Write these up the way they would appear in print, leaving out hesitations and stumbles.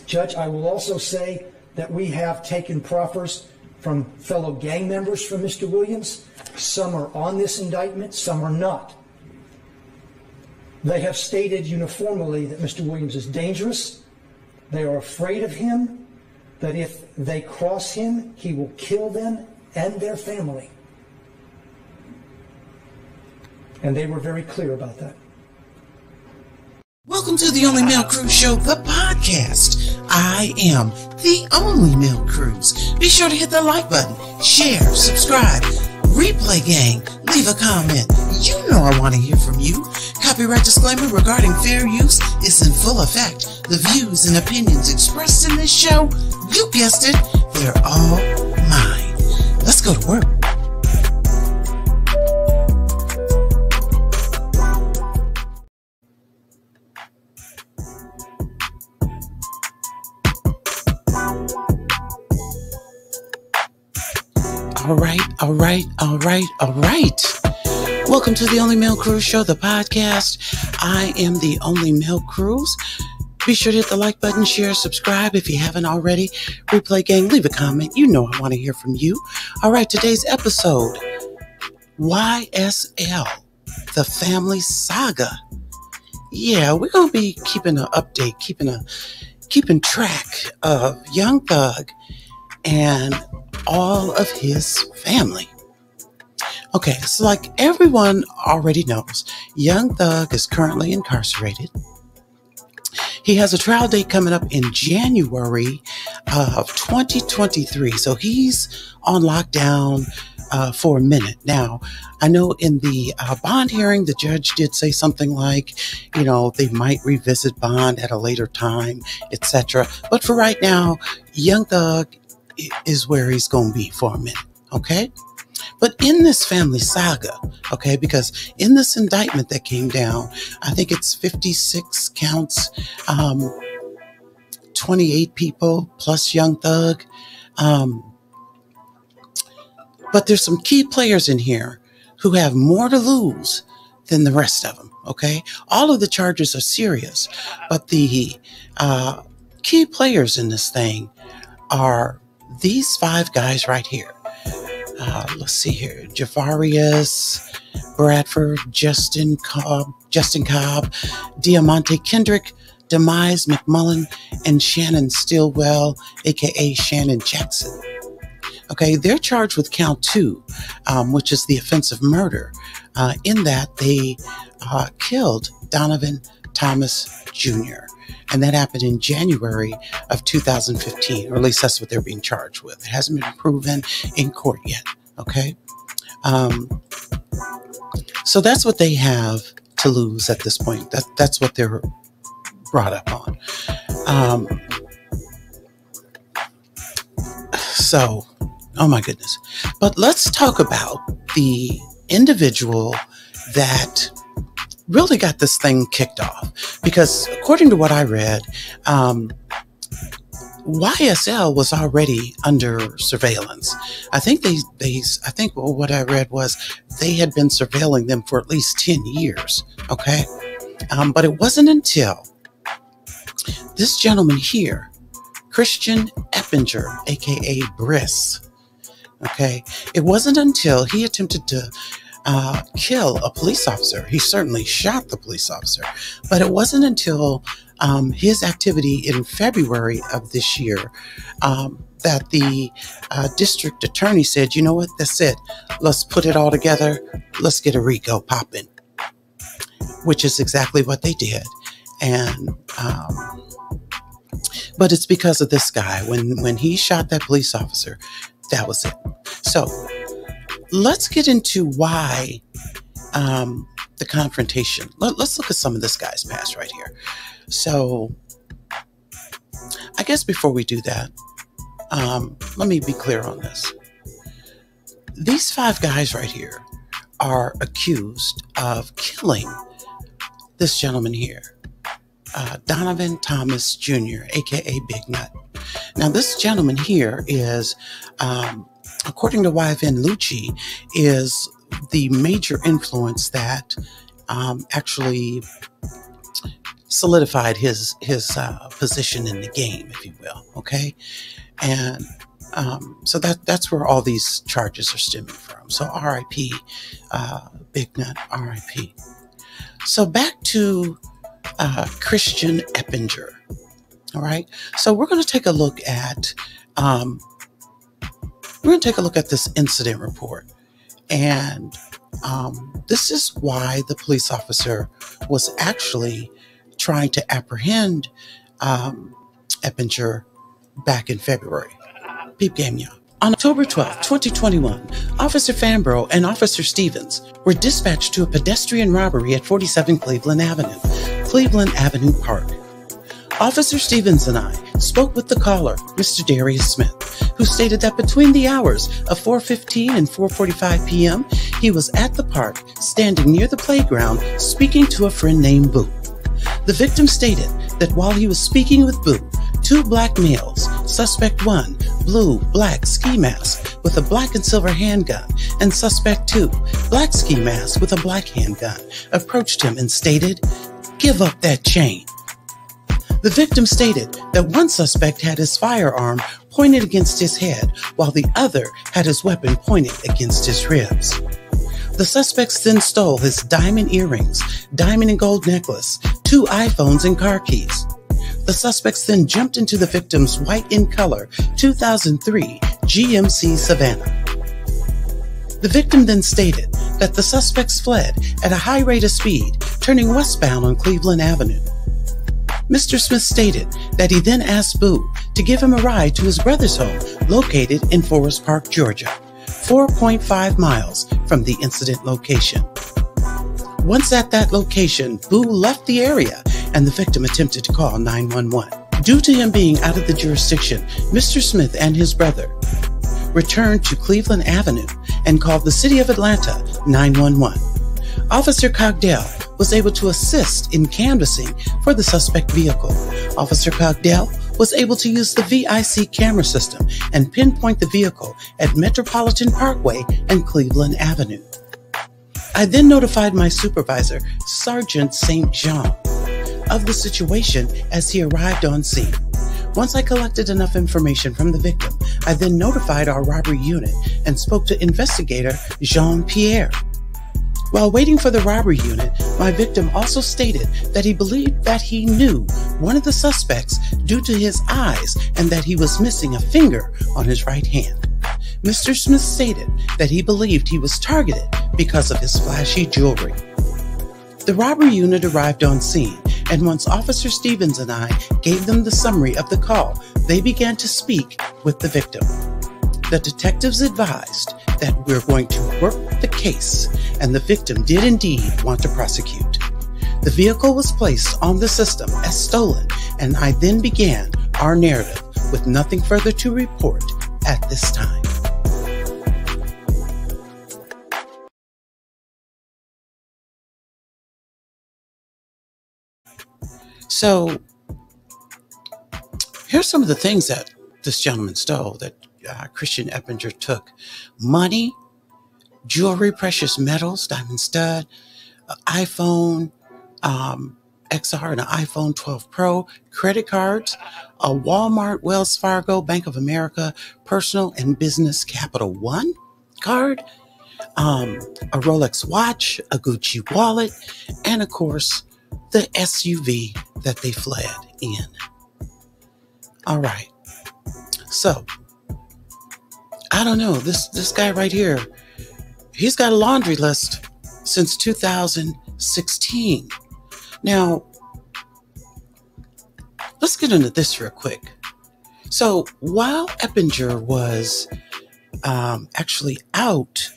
Judge, I will also say that we have taken proffers from fellow gang members for Mr. Williams. Some are on this indictment, some are not. They have stated uniformly that Mr. Williams is dangerous. They are afraid of him, that if they cross him, he will kill them and their family. And they were very clear about that. Welcome to the Only Male Cruise Show, the podcast. I am the Only Male Cruise. Be sure to hit the like button, share, subscribe, replay gang, leave a comment. You know I want to hear from you. Copyright disclaimer regarding fair use is in full effect. The views and opinions expressed in this show, you guessed it, they're all mine. Let's go to work. All right. Welcome to the Only Male Cruise Show, the podcast. I am the Only Male Cruise. Be sure to hit the like button, share, subscribe if you haven't already. Replay gang, leave a comment. You know I want to hear from you. All right, today's episode, YSL, the Family Saga. Yeah, we're going to be keeping an update, keeping track of Young Thug and all of his family. Okay, so like everyone already knows, Young Thug is currently incarcerated. He has a trial date coming up in January of 2023. So he's on lockdown for a minute. Now, I know in the bond hearing, the judge did say something like, they might revisit bond at a later time, etc. But for right now, Young Thug is where he's going to be for a minute, okay? But in this family saga, okay, because in this indictment that came down, I think it's 56 counts, 28 people plus Young Thug. But there's some key players in here who have more to lose than the rest of them, okay? All of the charges are serious, but the key players in this thing are these 5 guys right here. Let's see here. Javarius, Bradford, Justin Cobb, Diamante Kendrick, Demise McMullen, and Shannon Stillwell, aka Shannon Jackson. Okay, they're charged with count 2, which is the offense of murder, in that they killed Donovan Thomas Jr., and that happened in January of 2015, or at least that's what they're being charged with. It hasn't been proven in court yet, okay? So that's what they have to lose at this point. That's what they're brought up on. So, oh my goodness. But let's talk about the individual that really got this thing kicked off, because according to what I read, YSL was already under surveillance. I think what I read was they had been surveilling them for at least 10 years. Okay. But it wasn't until this gentleman here, Christian Eppinger, aka Bhris. Okay. It wasn't until he attempted to kill a police officer. He certainly shot the police officer, but it wasn't until his activity in February of this year that the district attorney said, you know what, that's it. Let's put it all together. Let's get a RICO popping, which is exactly what they did. And but it's because of this guy. When he shot that police officer, that was it. So let's get into why the confrontation. Let's look at some of this guy's past right here. So I guess before we do that, let me be clear on this. These 5 guys right here are accused of killing this gentleman here, Donovan Thomas Jr., aka Big Nut. Now, this gentleman here is, according to YFN Lucci, is the major influence that actually solidified his position in the game, if you will. Okay, and so that's where all these charges are stemming from. So R.I.P. Big Nut, R.I.P. So back to Christian Eppinger. All right. So we're going to take a look at this incident report, and this is why the police officer was actually trying to apprehend Eppinger back in February. Peep game, y'all. On October 12, 2021, Officer Fambro and Officer Stevens were dispatched to a pedestrian robbery at 47 Cleveland Avenue Park. Officer Stevens and I spoke with the caller, Mr. Darius Smith, who stated that between the hours of 4:15 and 4:45 p.m., he was at the park, standing near the playground, speaking to a friend named Boo. The victim stated that while he was speaking with Boo, two black males, suspect 1, blue, black ski mask with a black and silver handgun, and suspect 2, black ski mask with a black handgun, approached him and stated, "Give up that chain." The victim stated that one suspect had his firearm pointed against his head, while the other had his weapon pointed against his ribs. The suspects then stole his diamond earrings, diamond and gold necklace, 2 iPhones, and car keys. The suspects then jumped into the victim's white in color 2003 GMC Savannah. The victim then stated that the suspects fled at a high rate of speed, turning westbound on Cleveland Avenue. Mr. Smith stated that he then asked Boo to give him a ride to his brother's home located in Forest Park, Georgia, 4.5 miles from the incident location. Once at that location, Boo left the area and the victim attempted to call 911. Due to him being out of the jurisdiction, Mr. Smith and his brother returned to Cleveland Avenue and called the City of Atlanta 911. Officer Cogdell was able to assist in canvassing for the suspect vehicle. Officer Cogdell was able to use the VIC camera system and pinpoint the vehicle at Metropolitan Parkway and Cleveland Avenue. I then notified my supervisor, Sergeant St. Jean, of the situation as he arrived on scene. Once I collected enough information from the victim, I then notified our robbery unit and spoke to investigator Jean-Pierre. While waiting for the robbery unit, my victim also stated that he believed that he knew one of the suspects due to his eyes and that he was missing a finger on his right hand. Mr. Smith stated that he believed he was targeted because of his flashy jewelry. The robbery unit arrived on scene, and once Officer Stevens and I gave them the summary of the call, they began to speak with the victim. The detectives advised that we're going to work the case, and the victim did indeed want to prosecute. The vehicle was placed on the system as stolen, and I then began our narrative with nothing further to report at this time. So here's some of the things that this gentleman stole, that Christian Eppinger took. Money, jewelry, precious metals, diamond stud, iPhone XR and an iPhone 12 Pro, credit cards, a Walmart, Wells Fargo, Bank of America, personal and business Capital One card, a Rolex watch, a Gucci wallet, and of course, the SUV that they fled in. All right. So, I don't know. This guy right here, he's got a laundry list since 2016. Now, let's get into this real quick. So, while Eppinger was actually out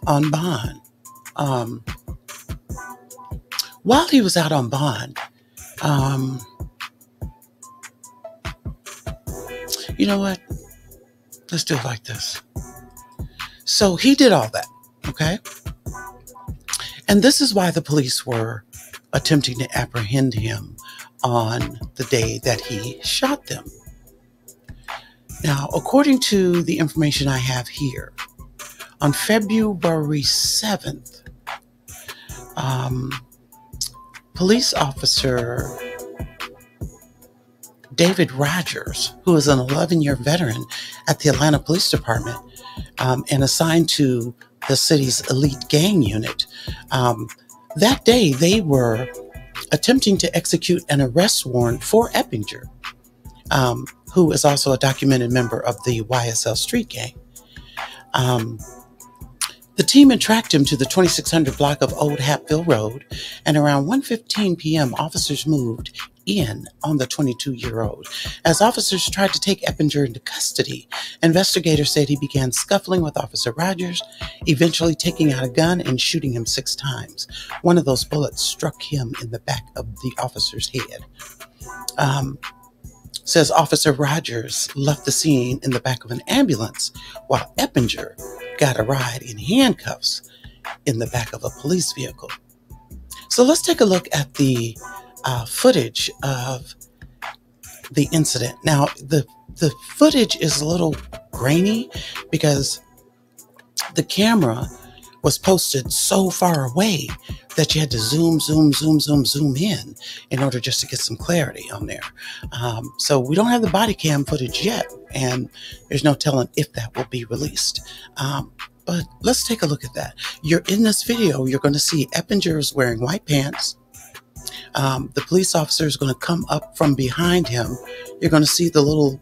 on bond, while he was out on bond, you know what? Let's do it like this. So he did all that, okay? And this is why the police were attempting to apprehend him on the day that he shot them. Now, according to the information I have here, on February 7th, police officer David Rogers, who is an 11-year veteran at the Atlanta Police Department and assigned to the city's elite gang unit. That day, they were attempting to execute an arrest warrant for Eppinger, who is also a documented member of the YSL street gang. The team had tracked him to the 2600 block of Old Hapville Road, and around 1:15 p.m., officers moved in on the 22-year-old. As officers tried to take Eppinger into custody, investigators said he began scuffling with Officer Rogers, eventually taking out a gun and shooting him 6 times. One of those bullets struck him in the back of the officer's head. Says Officer Rogers left the scene in the back of an ambulance, while Eppinger got a ride in handcuffs in the back of a police vehicle. So let's take a look at the footage of the incident. Now, the footage is a little grainy because the camera was posted so far away that you had to zoom in order just to get some clarity on there. So we don't have the body cam footage yet, and there's no telling if that will be released. But let's take a look at that. You're in this video, you're going to see Eppinger is wearing white pants. The police officer is going to come up from behind him. You're going to see the little,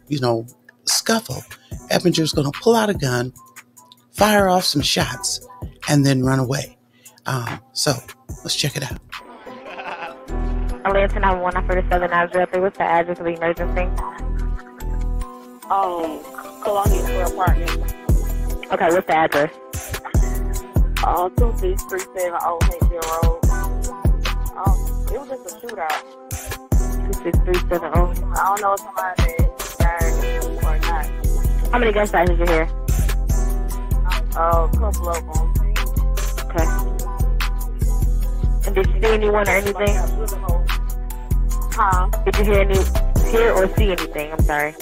scuffle. Eppinger is going to pull out a gun, fire off some shots, and then run away. So let's check it out. Atlanta 911 for the Southern address. What's the address of the emergency? Colonial Square Apartment. Okay, what's the address? 2637 Old Hapville Road. It was just a shootout. 2637 I don't know if somebody died or not. How many gunshots did you hear? A couple of them. Okay. And did you see anyone or anything? Huh? Did you hear or see anything? I'm sorry.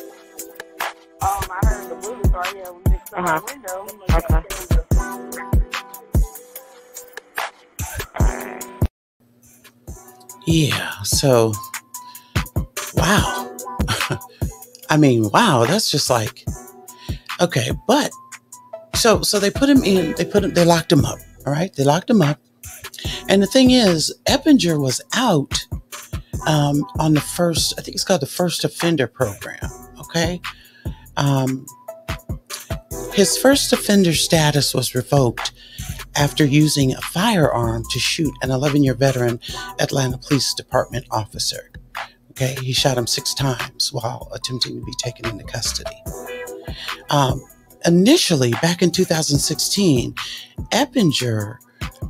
I heard the bullets right here. We just saw the window. Okay. Yeah, so, wow. I mean, wow, that's just like, okay, but, so they put him in, they locked him up, all right? They locked him up. And the thing is, Eppinger was out on the first, I think it's called the First Offender Program, okay? His first offender status was revoked after using a firearm to shoot an 11-year veteran Atlanta Police Department officer. Okay, he shot him 6 times while attempting to be taken into custody. Initially, back in 2016, Eppinger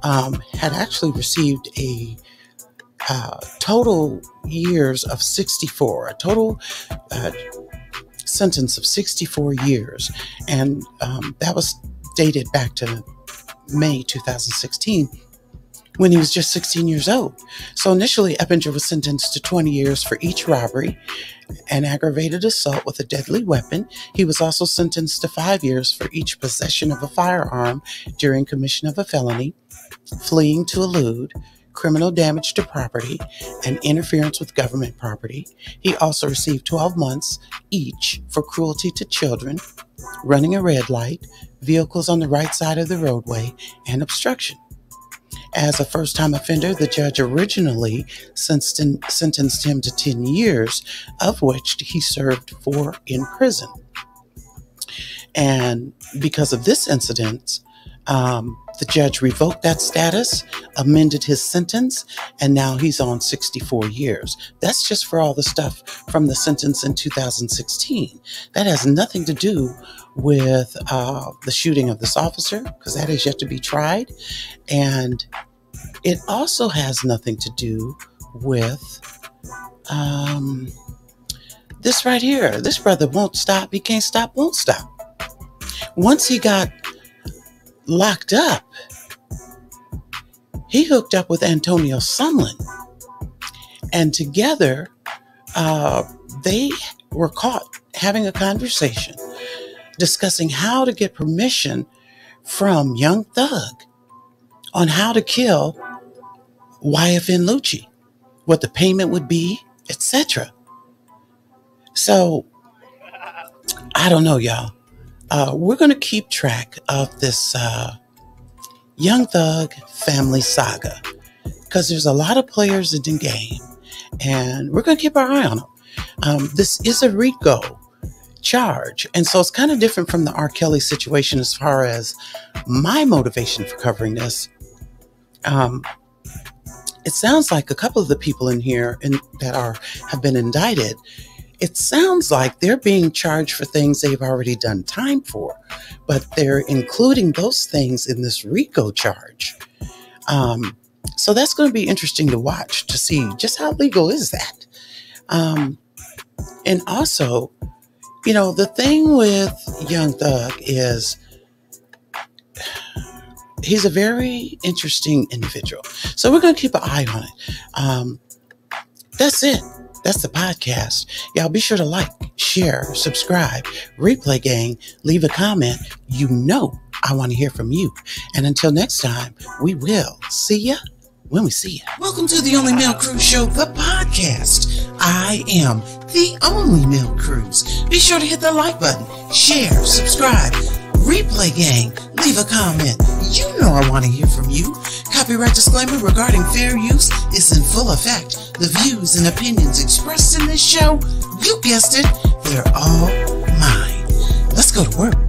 had actually received a total years of 64, a total sentence of 64 years. And that was dated back to May 2016, when he was just 16 years old. So initially, Eppinger was sentenced to 20 years for each robbery and aggravated assault with a deadly weapon. He was also sentenced to 5 years for each possession of a firearm during commission of a felony, fleeing to elude, criminal damage to property, and interference with government property. He also received 12 months each for cruelty to children, running a red light, vehicles on the right side of the roadway, and obstruction. As a first-time offender, the judge originally sentenced him to 10 years, of which he served 4 in prison. And because of this incident, the judge revoked that status, amended his sentence, and now he's on 64 years. That's just for all the stuff from the sentence in 2016. That has nothing to do with the shooting of this officer, because that has yet to be tried. And it also has nothing to do with this right here. This brother won't stop. He can't stop, won't stop. Once he got locked up, he hooked up with Antonio Sumlin, and together they were caught having a conversation discussing how to get permission from Young Thug on how to kill YFN Lucci. what the payment would be, etc. So, I don't know, y'all. We're going to keep track of this Young Thug Family Saga because there's a lot of players in the game, and we're going to keep our eye on them. This is a RICO charge, and so it's kind of different from the R. Kelly situation as far as my motivation for covering this. It sounds like a couple of the people in here that have been indicted, it sounds like they're being charged for things they've already done time for, but they're including those things in this RICO charge. So that's going to be interesting to watch to see just how legal is that. And also, you know, the thing with Young Thug is he's a very interesting individual. So we're going to keep an eye on it. That's it. That's the podcast. Y'all be sure to like, share, subscribe, Replay Gang, leave a comment. You know I want to hear from you. And until next time, we will see ya when we see ya. Welcome to the Only Male Cruise Show, the podcast. I am the only male cruise. Be sure to hit the like button, share, subscribe, Replay Gang, leave a comment. You know I want to hear from you. Copyright disclaimer regarding fair use is in full effect. The views and opinions expressed in this show, you guessed it, they're all mine. Let's go to work.